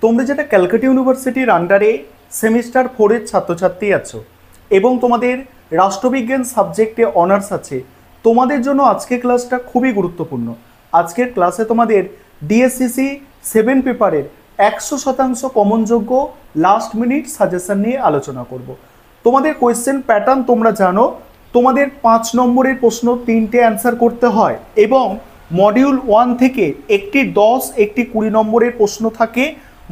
তোমরা যেটা ক্যালকাটা ইউনিভার্সিটির আন্ডারে সেমিস্টার 4 এর ছাত্রছাত্রী আছো এবং তোমাদের রাষ্ট্রবিজ্ঞান সাবজেক্টে অনার্স আছে, তোমাদের জন্য আজকের ক্লাসটা খুবই গুরুত্বপূর্ণ। আজকের ক্লাসে তোমাদের ডিএসসিসি 7 পেপারের 100% কমনযোগ্য লাস্ট মিনিট সাজেশন নিয়ে আলোচনা করব। তোমাদের কোয়েশ্চেন প্যাটার্ন তোমরা জানো, তোমাদের 5 নম্বরের প্রশ্ন 3টে অ্যান্সার করতে হয় এবং মডিউল 1 থেকে একটি 10 একটি 20 নম্বরের প্রশ্ন থাকে,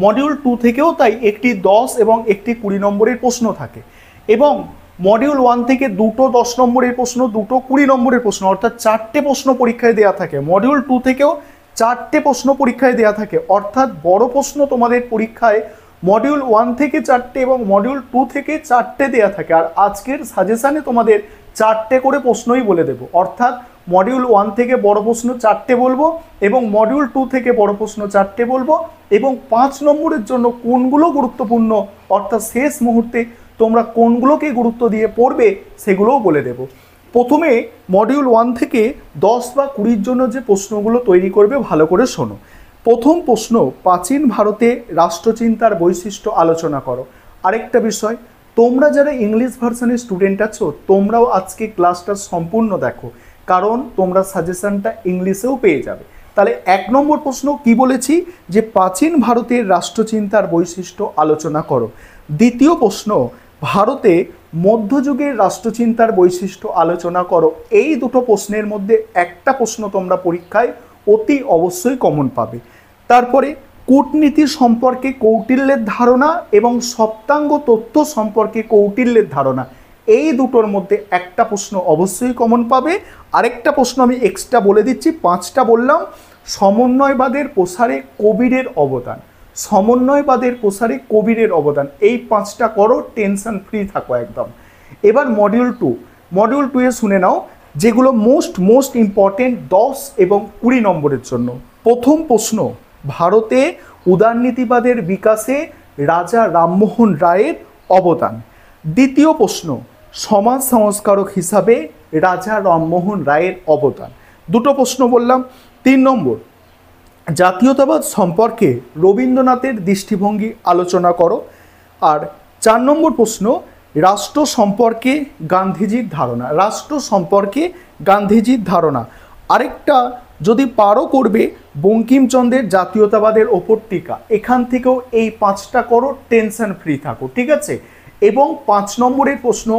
মডিউল 2 থেকেও তাই একটি 10 এবং একটি 20 নম্বরের প্রশ্ন থাকে এবং মডিউল 1 থেকে দুটো 10 নম্বরের প্রশ্ন, দুটো 20 নম্বরের প্রশ্ন, অর্থাৎ 4টে প্রশ্ন পরীক্ষায় দেওয়া থাকে। মডিউল 2 থেকেও 4টে প্রশ্ন পরীক্ষায় দেওয়া থাকে, অর্থাৎ বড় প্রশ্ন তোমাদের পরীক্ষায় মডিউল 1 থেকে 4টে এবং মডিউল 2 থেকে 4টে দেওয়া থাকে। আর আজকের সাজেশানে তোমাদের 4টে করে প্রশ্নই বলে দেব, অর্থাৎ মডিউল 1 থেকে বড় প্রশ্ন 4টে বলবো এবং মডিউল 2 থেকে বড় প্রশ্ন 4টে বলবো এবং 5 নম্বরের জন্য কোনগুলো গুরুত্বপূর্ণ, অর্থাৎ শেষ মুহূর্তে তোমরা কোনগুলোকে গুরুত্ব দিয়ে পড়বে সেগুলোও বলে দেব। প্রথমে মডিউল 1 থেকে 10 বা 20-র জন্য যে প্রশ্নগুলো তৈরি করবে ভালো করে শোনো। প্রথম প্রশ্ন, প্রাচীন ভারতে রাষ্ট্রচিন্তার বৈশিষ্ট্য আলোচনা করো। আরেকটা বিষয়, তোমরা যারা ইংলিশ ভার্সনের স্টুডেন্ট আছো তোমরাও আজকে ক্লাসটা সম্পূর্ণ দেখো, কারণ তোমরা সাজেশনটা ইংলিশেও পেয়ে যাবে। তাহলে 1 নম্বর প্রশ্ন কি বলেছি, যে প্রাচীন ভারতের রাষ্ট্রচিন্তার বৈশিষ্ট্য আলোচনা করো। দ্বিতীয় প্রশ্ন, ভারতে মধ্যযুগের রাষ্ট্রচিন্তার বৈশিষ্ট্য আলোচনা করো। এই দুটো প্রশ্নের মধ্যে একটা প্রশ্ন তোমরা পরীক্ষায় অতি অবশ্যই কমন পাবে। তারপরে কূটনীতি সম্পর্কে কৌটিল্যের ধারণা এবং সপ্তাঙ্গ তথ্য সম্পর্কে কৌটিল্যের ধারণা, এই দুটোর মধ্যে একটা প্রশ্ন অবশ্যই কমন পাবে। আরেকটা প্রশ্ন আমি এক্সট্রা বলে দিচ্ছি, 5টা বললাম। সমন্বয়বাদের প্রসারে কবিরের অবদান, সমন্বয়বাদের প্রসারে কবিরের অবদান, এই 5টা করো, টেনশন ফ্রি থাকো একদম। এবার মডিউল 2 এ শুনে নাও যেগুলো মোস্ট ইম্পর্টেন্ট 10 এবং 20 নম্বরের জন্য। প্রথম প্রশ্ন, ভারতে উদারনীতিবাদের বিকাশে রাজা রামমোহন রায়ের অবদান। দ্বিতীয় প্রশ্ন, সমাজ সংস্কারক হিসাবে রাজা রামমোহন রায়ের অবদান। দুটো প্রশ্ন বললাম। 3 নম্বর, জাতীয়তাবাদ সম্পর্কে রবীন্দ্রনাথের দৃষ্টিভঙ্গি আলোচনা করো। আর 4 নম্বর প্রশ্ন, রাষ্ট্র সম্পর্কে গান্ধীজির ধারণা, রাষ্ট্র সম্পর্কে গান্ধীজির ধারণা। আরেকটা যদি পারো করবে বঙ্কিমচন্দ্রের জাতীয়তাবাদের ওপর টিকা। এখান থেকেও এই 5টা করো, টেনশন ফ্রি থাকো, ঠিক আছে। এবং 5 নম্বরের প্রশ্ন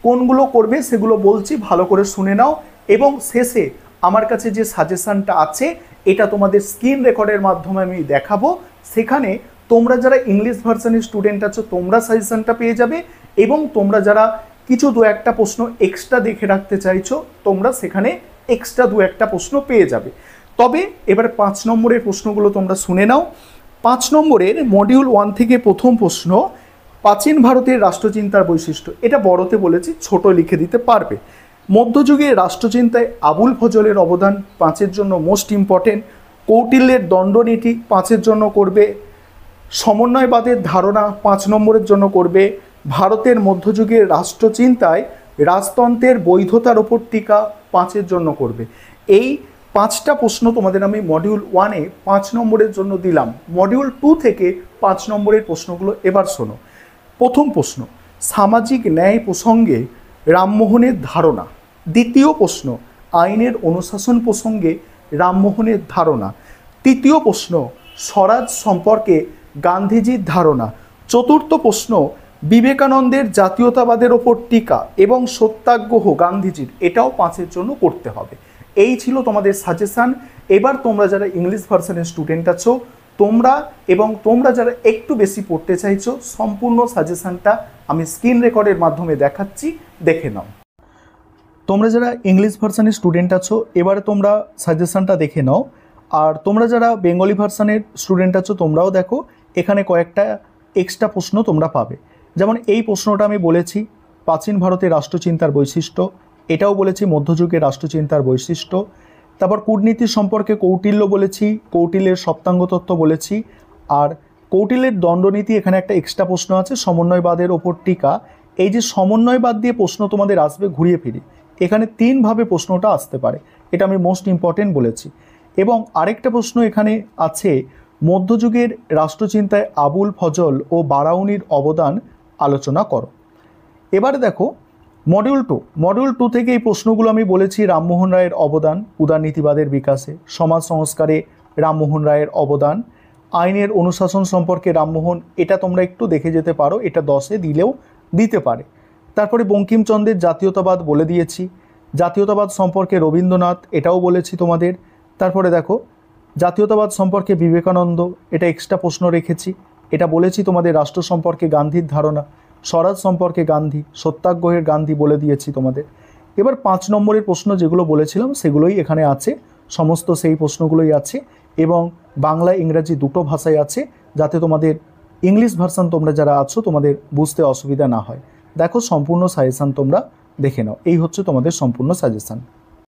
কোনগুলো করবে সেগুলো বলছি, ভালো করে শুনে নাও। এবং শেষে আমার কাছে যে সাজেশনটা আছে এটা তোমাদের স্ক্রিন রেকর্ডের মাধ্যমে আমি দেখাবো, সেখানে তোমরা যারা ইংলিশ ভার্সনের স্টুডেন্ট আছো তোমরা সাজেশনটা পেয়ে যাবে এবং তোমরা যারা কিছু 2-1টা প্রশ্ন এক্সট্রা দেখে রাখতে চাইছো তোমরা সেখানে এক্সট্রা 2-1টা প্রশ্ন পেয়ে যাবে। তবে এবার 5 নম্বরের প্রশ্নগুলো তোমরা শুনে নাও। 5 নম্বরের মডিউল 1 থেকে প্রথম প্রশ্ন, প্রাচীন ভারতের রাষ্ট্রচিন্তার বৈশিষ্ট্য। এটা বড়তে বলেছি, ছোট লিখে দিতে পারবে। মধ্যযুগে রাষ্ট্রচিন্তায় আবুল ফজলের অবদান 5-এর জন্য মোস্ট ইম্পর্টেন্ট। কৌটিল্যের দণ্ডনীতি 5-এর জন্য করবে। সমন্বয়বাদের ধারণা 5 নম্বরের জন্য করবে। ভারতের মধ্যযুগের রাষ্ট্রচিন্তায় রাজতন্ত্রের বৈধতার ওপর টিকা 5-এর জন্য করবে। এই 5টা প্রশ্ন তোমাদের আমি মডিউল 1-এ 5 নম্বরের জন্য দিলাম। মডিউল 2 থেকে 5 নম্বরের প্রশ্নগুলো এবার শোনো। প্রথম প্রশ্ন, সামাজিক ন্যায় প্রসঙ্গে রামমোহনের ধারণা। দ্বিতীয় প্রশ্ন, আইনের অনুশাসন প্রসঙ্গে রামমোহনের ধারণা। তৃতীয় প্রশ্ন, স্বরাজ সম্পর্কে গান্ধীজির ধারণা। চতুর্থ প্রশ্ন, বিবেকানন্দের জাতীয়তাবাদের ওপর টিকা এবং সত্যাগ্রহ গান্ধীজির, এটাও 5-এর জন্য করতে হবে। এই ছিল তোমাদের সাজেশান। এবার তোমরা যারা ইংলিশ ভার্সনের স্টুডেন্ট আছো তোমরা যারা একটু বেশি পড়তে চাইছো, সম্পূর্ণ সাজেশানটা আমি স্ক্রিন রেকর্ডের মাধ্যমে দেখাচ্ছি, দেখে নাও। তোমরা যারা ইংলিশ ভার্সনের স্টুডেন্ট আছো এবারে তোমরা সাজেশানটা দেখে নাও। আর তোমরা যারা বেঙ্গলি ভার্সনের স্টুডেন্ট আছো তোমরাও দেখো, এখানে কয়েকটা এক্সট্রা প্রশ্ন তোমরা পাবে। যেমন এই প্রশ্নটা আমি বলেছি প্রাচীন ভারতের রাষ্ট্রচিন্তার বৈশিষ্ট্য, এটাও বলেছি মধ্যযুগের রাষ্ট্রচিন্তার বৈশিষ্ট্য। তারপর কূটনীতি সম্পর্কে কৌটিল্য বলেছি, কৌটিল্যের সপ্তাঙ্গ তত্ত্ব বলেছি। আর কৌটিল্যের দণ্ডনীতি, এখানে একটা এক্সট্রা প্রশ্ন আছে সমন্বয়বাদের ওপর টিকা। এই যে সমন্বয়বাদ দিয়ে প্রশ্ন তোমাদের আসবে ঘুরিয়ে ফিরে, এখানে 3ভাবে প্রশ্নটা আসতে পারে, এটা আমি মোস্ট ইম্পর্টেন্ট বলেছি। এবং আরেকটা প্রশ্ন এখানে আছে, মধ্যযুগের রাষ্ট্রচিন্তায় আবুল ফজল ও বারাউনির অবদান আলোচনা করো। এবারে দেখো মডিউল টু থেকে এই প্রশ্নগুলো আমি বলেছি। রামমোহন রায়ের অবদান উদারনীতিবাদের বিকাশে, সমাজ সংস্কারে রামমোহন রায়ের অবদান, আইনের অনুশাসন সম্পর্কে রামমোহন, এটা তোমরা একটু দেখে যেতে পারো, এটা 10-এ দিলেও দিতে পারে। তারপরে বঙ্কিমচন্দ্রের জাতীয়তাবাদ বলে দিয়েছি, জাতীয়তাবাদ সম্পর্কে রবীন্দ্রনাথ, এটাও বলেছি তোমাদের। তারপরে দেখো জাতীয়তাবাদ সম্পর্কে বিবেকানন্দ, এটা এক্সট্রা প্রশ্ন রেখেছি, এটা বলেছি তোমাদের। রাষ্ট্র সম্পর্কে গান্ধীর ধারণা, স্বরাজ সম্পর্কে গান্ধী, সত্যাগ্রহের গান্ধী বলে দিয়েছি তোমাদের। এবার 5 নম্বরের প্রশ্ন যেগুলো বলেছিলাম সেগুলোই এখানে আছে, সমস্ত সেই প্রশ্নগুলোই আছে, এবং বাংলা ইংরাজি দুটো ভাষায় আছে, যাতে তোমাদের ইংলিশ ভার্সান তোমরা যারা আছো তোমাদের বুঝতে অসুবিধা না হয়। দেখো সম্পূর্ণ সাজেশান তোমরা দেখে নাও, এই হচ্ছে তোমাদের সম্পূর্ণ সাজেশান।